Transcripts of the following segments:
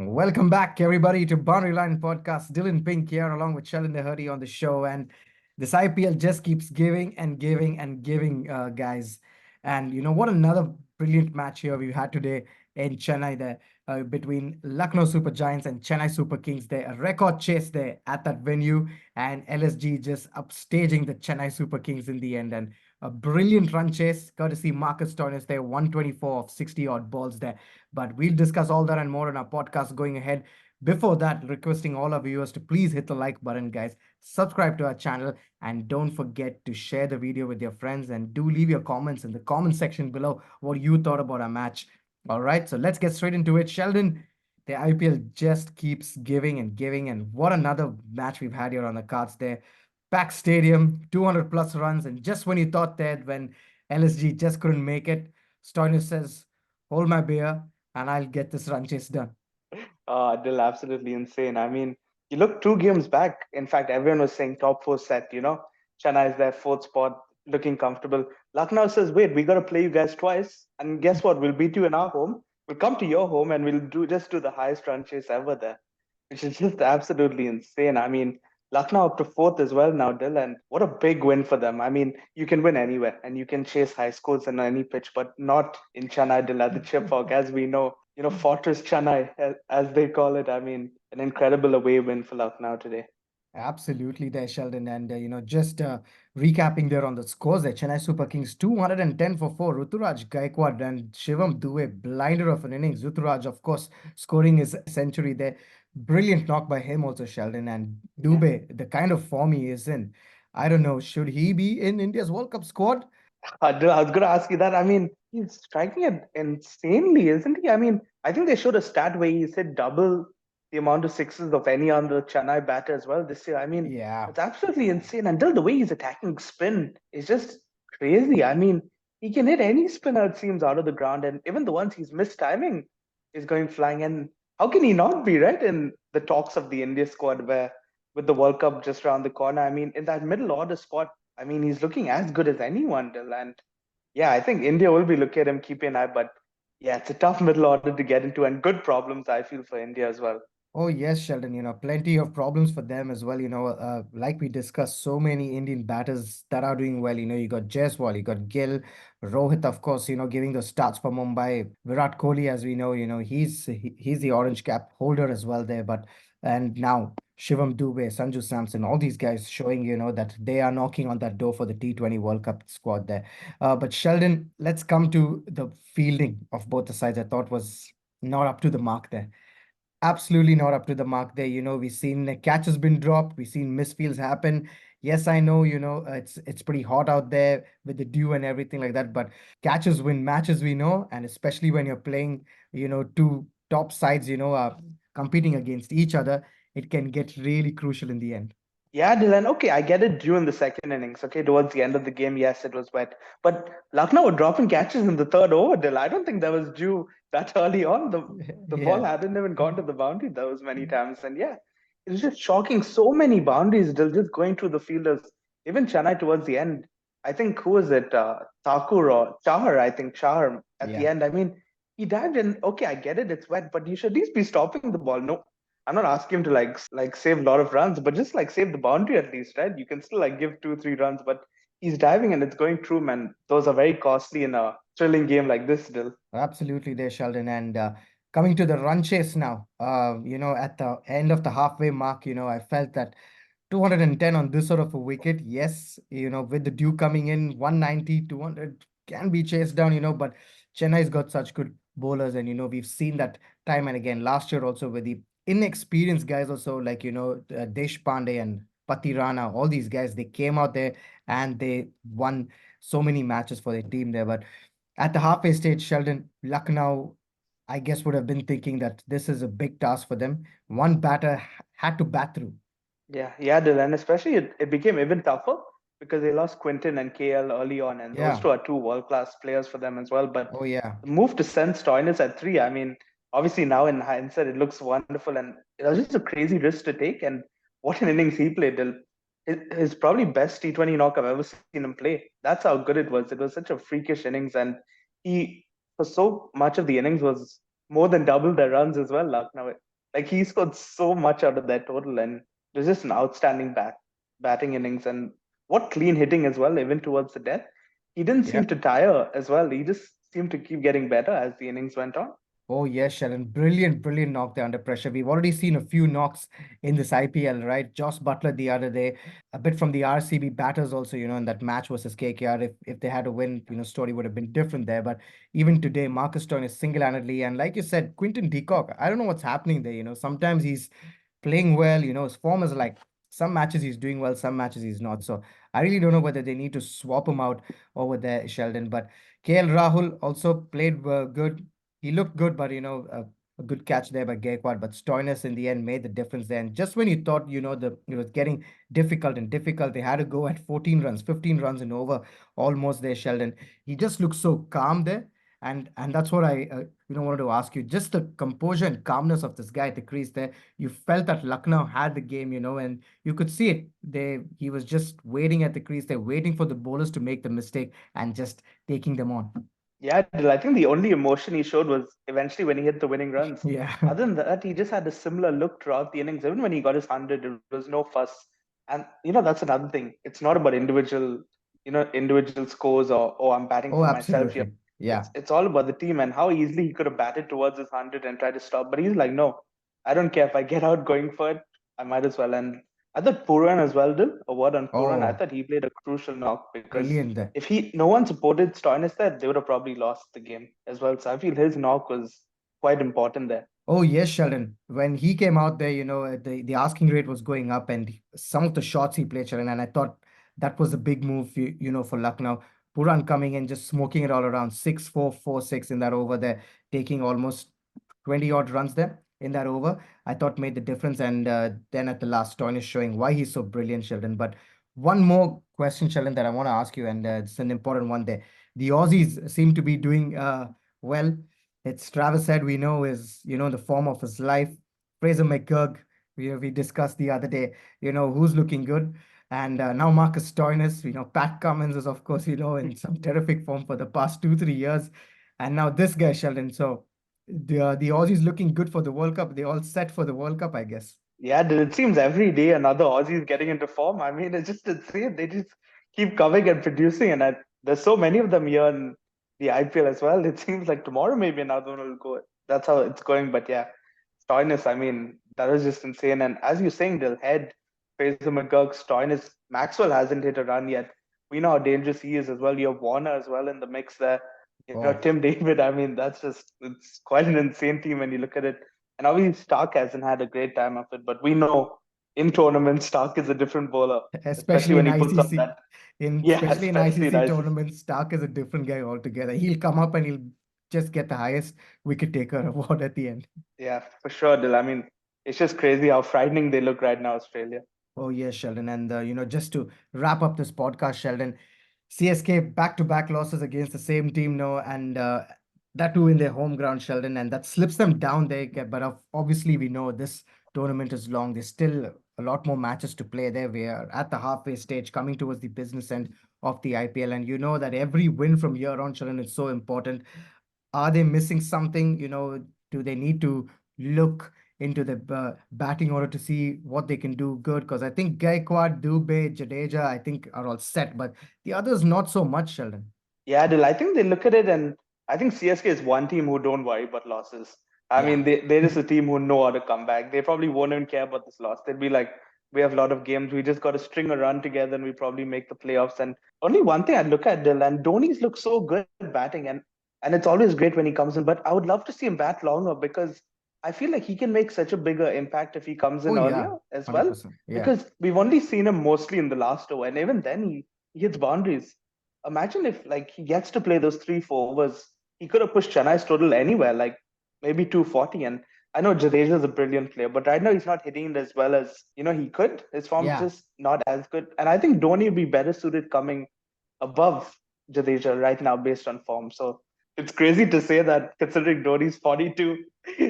Welcome back, everybody, to Boundary Line Podcast. Dillon Pink here, along with Sheldon Dougherty on the show. And this IPL just keeps giving and giving and giving, guys. And you know what? Another brilliant match here we had today in Chennai there between Lucknow Super Giants and Chennai Super Kings. There, a record chase there at that venue, and LSG just upstaging the Chennai Super Kings in the end. And a brilliant run chase, courtesy Marcus Stoinis there, 124 of 60 odd balls there. But we'll discuss all that and more in our podcast going ahead. Before that, requesting all our viewers to please hit the like button, guys. Subscribe to our channel and don't forget to share the video with your friends and do leave your comments in the comment section below what you thought about our match. All right, so let's get straight into it. Sheldon, the IPL just keeps giving and giving, and what another match we've had here on the cards there. Packed stadium, 200 plus runs, and just when you thought that when LSG just couldn't make it, Stoinis says, hold my beer and I'll get this run chase done. Dill, absolutely insane. I mean, you look two games back. In fact, everyone was saying top four set. Chennai is their fourth spot, looking comfortable. Lucknow says, wait, we got to play you guys twice. And guess what? We'll beat you in our home. We'll come to your home and we'll do the highest run chase ever there, which is just absolutely insane. I mean, Lucknow up to fourth as well now, Dill, and what a big win for them. I mean, you can win anywhere and you can chase high scores on any pitch, but not in Chennai, Dill, at the Chip Hog, as we know. Fortress Chennai, as they call it. I mean, an incredible away win for Lucknow today. Absolutely there, Sheldon. And, just recapping there on the scores there, Chennai Super Kings 210 for 4. Ruturaj Gaikwad and Shivam Dube, blinder of an innings. Ruturaj, of course, scoring his century there. Brilliant knock by him also, Sheldon. And Yeah. Dube, the kind of form he is in, I don't know, should he be in India's World Cup squad? I was going to ask you that. I mean, he's striking it insanely, isn't he? I mean, I think they showed a stat where he hit double the amount of sixes of any other Chennai batter as well this year. I mean, Yeah. it's absolutely insane. Until the way he's attacking spin is just crazy. I mean, he can hit any spinner, it seems, out of the ground. And even the ones he's missed timing is going flying. And how can he not be, right, in the talks of the India squad where with the World Cup just around the corner? I mean, in that middle order spot, I mean, he's looking as good as anyone, Dil. And yeah, I think India will be looking at him, keeping an eye. But yeah, it's a tough middle order to get into and good problems, I feel, for India as well. Oh, yes, Sheldon, plenty of problems for them as well. Like we discussed, so many Indian batters that are doing well. You got Jaiswal, you got Gill, Rohit, of course, giving the starts for Mumbai. Virat Kohli, as we know, he's the orange cap holder as well there. And now Shivam Dube, Sanju Samson, all these guys showing, that they are knocking on that door for the T20 World Cup squad there. But Sheldon, let's come to the fielding of both the sides. I thought was not up to the mark there. Absolutely not up to the mark there. We've seen the catch has been dropped. We've seen misfields happen. Yes, I know, it's pretty hot out there with the dew and everything like that, but catches win matches, we know, and especially when you're playing, two top sides, competing against each other, it can get really crucial in the end. Yeah, Dylan. Okay, I get it due in the second innings. Okay, towards the end of the game, yes, it was wet. But Lucknow were dropping catches in the third over, Dylan. I don't think that was due that early on. The ball Yeah. hadn't even gone to the boundary those many times. And yeah, it was just shocking. So many boundaries, Dylan, just going through the fielders. Even Chennai towards the end. I think who was it? Thakur or Chahar, I think Chahar at the Yeah. end. I mean, he dived in. Okay, I get it, it's wet, but you should at least be stopping the ball. No, I'm not asking him to like save a lot of runs, but just like save the boundary at least, right? You can still like give 2, 3 runs, but he's diving and it's going through, man. Those are very costly in a thrilling game like this, still. Absolutely there, Sheldon. And coming to the run chase now, at the end of the halfway mark, I felt that 210 on this sort of a wicket. Yes, with the dew coming in, 190, 200 can be chased down, but Chennai's got such good bowlers. And, we've seen that time and again last year also with the inexperienced guys also like, Desh Pandey and Pati Rana, all these guys, they came out there and they won so many matches for their team there. But at the halfway stage, Sheldon, Lucknow, I guess, would have been thinking that this is a big task for them. One batter had to bat through. Yeah, Dylan. Especially it became even tougher because they lost Quinton and KL early on, and those Yeah. two are two world-class players for them as well. But Oh, yeah. the move to send Stoinis at three, I mean, obviously now in hindsight, it looks wonderful, and it was just a crazy risk to take. And what an innings he played, Dylan. His probably best T20 knock I've ever seen him play. That's how good it was. It was such a freakish innings, and he, for so much of the innings, was more than double their runs as well, Lucknow. Like he scored so much out of that total, and it was just an outstanding batting innings and what clean hitting as well, even towards the death. He didn't Yeah. seem to tire as well. He just seemed to keep getting better as the innings went on. Oh, yes, Sheldon. Brilliant, brilliant knock there under pressure. We've already seen a few knocks in this IPL, right? Josh Butler the other day, a bit from the RCB batters also, in that match versus KKR. If they had to win, story would have been different there. But even today, Marcus Stoinis single-handedly, and like you said, Quinton de Kock, I don't know what's happening there. Sometimes he's playing well, his form is like some matches he's doing well, some matches he's not. So I really don't know whether they need to swap him out over there, Sheldon. But KL Rahul also played good. He looked good, but a good catch there by Gaikwad. But Stoinis in the end made the difference there. And just when you thought, it was getting difficult and difficult, they had to go at 14 runs, 15 runs and over almost there, Sheldon. He just looked so calm there. And that's what I wanted to ask you. Just the composure and calmness of this guy at the crease there. You felt that Lucknow had the game, and you could see it. He was just waiting at the crease. They're waiting for the bowlers to make the mistake and just taking them on. Yeah, Dill, I think the only emotion he showed was eventually when he hit the winning runs. Yeah. Other than that, he just had a similar look throughout the innings. Even when he got his 100, it was no fuss. And that's another thing. It's not about individual scores or oh, I'm batting Oh, for myself here. absolutely. It's Yeah. it's all about the team and how easily he could have batted towards his 100 and tried to stop. But he's like, no, I don't care if I get out going for it. I might as well. And I thought Pooran as well did a word on Pooran. I Oh, thought he played a crucial knock because brilliant there. if no one supported Stoinis there, they would have probably lost the game as well. So I feel his knock was quite important there. Oh, yes, Sheldon. When he came out there, the asking rate was going up, and some of the shots he played, Sheldon, and I thought that was a big move, for Lucknow. Puran coming in, just smoking it all around, 6-4, 4-6 in that over there, taking almost 20 odd runs there in that over. I thought made the difference. And then at the last, Stoinis showing why he's so brilliant, Sheldon. But one more question, Sheldon, that I want to ask you, and it's an important one there. The Aussies seem to be doing well. It's Travis Head we know is, the form of his life. Fraser McGurk, we discussed the other day, who's looking good. And now Marcus Stoinis, Pat Cummins is, of course, in some terrific form for the past 2, 3 years. And now this guy, Sheldon. So the Aussies looking good for the World Cup. They all set for the World Cup, I guess. Yeah, it seems every day another Aussie is getting into form. I mean, it's just insane. They just keep coming and producing, and there's so many of them here in the IPL as well. It seems like tomorrow maybe another one will go. That's how it's going. But yeah, Stoinis, I mean, that was just insane. And as you're saying, they'll head Fraser McGurk, Stoinis, Maxwell hasn't hit a run yet. We know how dangerous he is as well. You have Warner as well in the mix there. Oh, Tim David. I mean, it's quite an insane team when you look at it. And obviously, Stark hasn't had a great time of it, but we know in tournaments, Stark is a different bowler, especially especially when in he puts on ICC. that. In Yeah, especially in especially ICC nice. tournaments, Stark is a different guy altogether. He'll come up and he'll just get the highest wicket taker award at the end. Yeah, for sure, Dil. I mean, it's just crazy how frightening they look right now, Australia. Oh, yes, Sheldon. And, just to wrap up this podcast, Sheldon, CSK back-to-back losses against the same team, no, and that too in their home ground, Sheldon, and that slips them down there. But obviously, we know this tournament is long. There's still a lot more matches to play there. We are at the halfway stage, coming towards the business end of the IPL, and you know that every win from here on, Sheldon, is so important. Are they missing something? Do they need to look into the batting order to see what they can do good? Because I think Gaikwad, Dubey, Jadeja, I think are all set, but the others not so much, Sheldon. Yeah, Dil, I think they look at it and I think CSK is one team who don't worry about losses. I Yeah. mean, they're just a team who know how to come back. They probably won't even care about this loss. They'd be like, we have a lot of games. We just got to string a run together and we probably make the playoffs. And only one thing I look at, Dil, and Dhoni's look so good batting. And it's always great when he comes in. But I would love to see him bat longer because I feel like he can make such a bigger impact if he comes Oh in yeah, earlier as well. 100%. Yeah. Because we've only seen him mostly in the last over. And even then, he hits boundaries. Imagine if like he gets to play those 3 4 overs. He could have pushed Chennai's total anywhere, like maybe 240. And I know Jadeja is a brilliant player, but right now he's not hitting it as well as he could. His form's Yeah. just not as good. And I think Dhoni would be better suited coming above Jadeja right now based on form. So it's crazy to say that considering Dhoni's 42.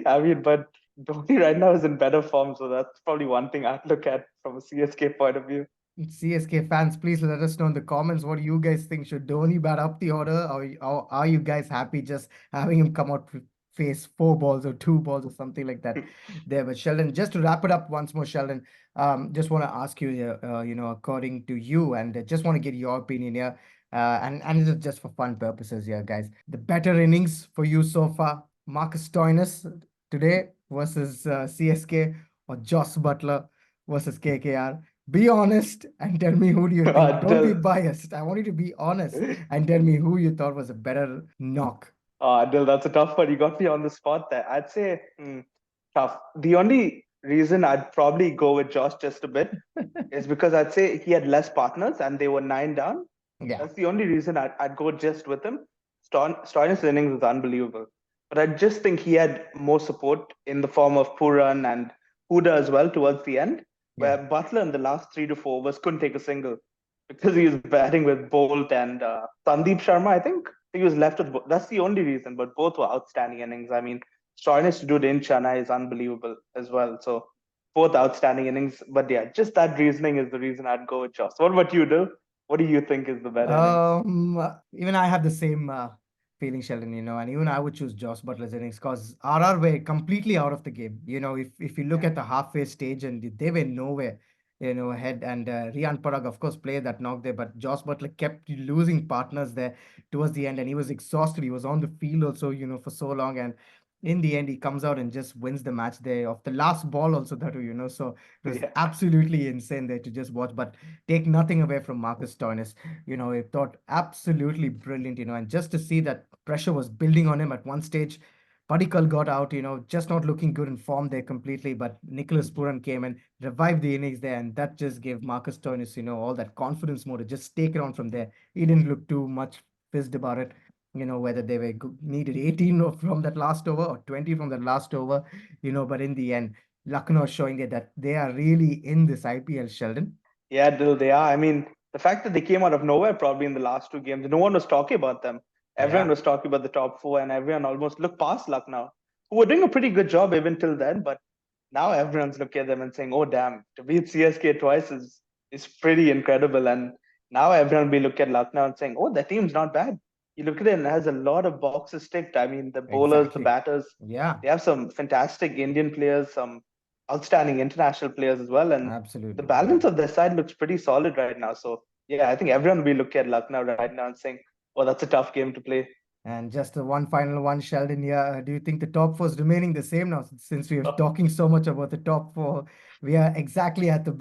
I mean, but Dhoni right now is in better form, so that's probably one thing I'd look at from a CSK point of view. CSK fans, please let us know in the comments what you guys think. Should Dhoni bat up the order, or are you guys happy just having him come out face 4 balls or 2 balls or something like that there. But Sheldon, just to wrap it up once more, Sheldon, just want to ask you, according to you, and just want to get your opinion here. And this is just for fun purposes here, guys. The better innings for you so far, Marcus Stoinis today versus CSK, or Joss Butler versus KKR? Be honest and tell me, who do you think? Don't be Dill, biased. I want you to be honest and tell me who you thought was a better knock. Dill, that's a tough one. You got me on the spot there. I'd say tough. The only reason I'd probably go with Josh just a bit is because I'd say he had less partners and they were nine down. Yeah, That's the only reason I'd go just with him. Stoinis' innings was unbelievable. But I just think he had more support in the form of Puran and Huda as well towards the end, yeah, where Butler in the last 3 to 4 overs couldn't take a single because he was batting with Bolt and Sandeep Sharma, I think. He was left with. That's the only reason, but both were outstanding innings. I mean, Stoinis to do it in Chennai is unbelievable as well. So both outstanding innings. But yeah, just that reasoning is the reason I'd go with Josh. What about you, Dil? What do you think is the better innings? Even I have the same feeling, Sheldon, and even I would choose Joss Butler's innings because RR were completely out of the game. If you look Yeah, at the halfway stage and they were nowhere, ahead. And Rian Parag, of course, played that knock there, but Joss Butler kept losing partners there towards the end, and he was exhausted. He was on the field also, for so long. And in the end, he comes out and just wins the match there of the last ball also that, so it was yeah, absolutely insane there to just watch. But take nothing away from Marcus Stoinis. I thought absolutely brilliant, and just to see that pressure was building on him at one stage. Padikkal got out, just not looking good in form there completely. But Nicholas Puran came and revived the innings there, and that just gave Marcus Stoinis, all that confidence more to just take it on from there. He didn't look too much fizzed about it, whether they were needed 18 from that last over or 20 from that last over, but in the end, Lucknow showing that they are really in this IPL, Sheldon. yeah. Dil, they are. I mean, the fact that they came out of nowhere probably in the last 2 games, no one was talking about them. Everyone Yeah, was talking about the top four, and everyone almost looked past Lucknow, who were doing a pretty good job even till then. But now everyone's looking at them and saying, "Oh, damn, to beat CSK twice is pretty incredible." And now everyone will be looking at Lucknow and saying, "Oh, that team's not bad." You look at it and it has a lot of boxes ticked. I mean, the bowlers, the exactly. batters, Yeah, they have some fantastic Indian players, some outstanding international players as well, and the absolutely. Yeah. balance of their side looks pretty solid right now. So yeah, I think everyone will be looking at Lucknow right now and saying, "Oh, that's a tough game to play." And just one final one, Sheldon. Yeah, do you think the top four is remaining the same now? Since we are talking so much about the top four, we are exactly at at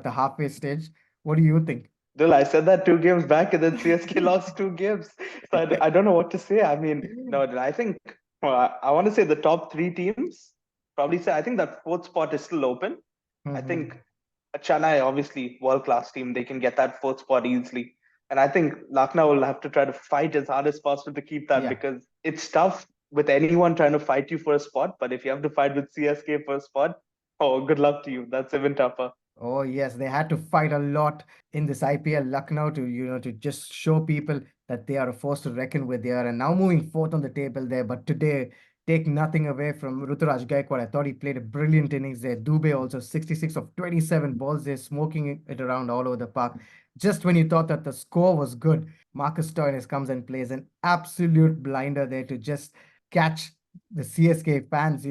the halfway stage. What do you think? Well, I said that 2 games back, and then CSK lost 2 games. So I don't know what to say. I mean, no, I think I want to say the top three teams probably say I think that fourth spot is still open. I think Mhm. Chennai, obviously, world class team, they can get that fourth spot easily. And I think Lucknow will have to try to fight as hard as possible to keep that Yeah. because it's tough with anyone trying to fight you for a spot. But if you have to fight with CSK for a spot, oh, good luck to you. That's even tougher. Oh yes, they had to fight a lot in this IPL Lucknow to to just show people that they are a force to reckon with there, and now moving fourth on the table there. But today, take nothing away from Ruturaj Gaikwad. I thought he played a brilliant innings there. Dubey also 66 of 27 balls there, smoking it around all over the park. Just when you thought that the score was good, Marcus Stoinis comes and plays an absolute blinder there to just catch the CSK fans,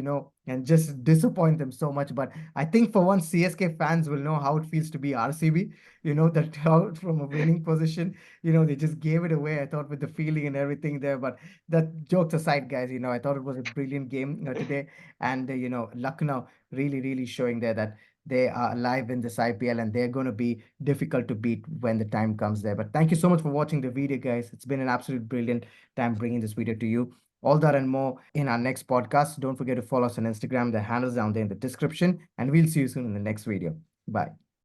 and just disappoint them so much. But I think for once, CSK fans will know how it feels to be RCB, that out from a winning position, they just gave it away, I thought, with the feeling and everything there. But that jokes aside, guys, I thought it was a brilliant game today. And, Lucknow really, really showing there that they are alive in this IPL and they're going to be difficult to beat when the time comes there. But thank you so much for watching the video, guys. It's been an absolute brilliant time bringing this video to you. All that and more in our next podcast. Don't forget to follow us on Instagram. The handle's down there in the description. And we'll see you soon in the next video. Bye.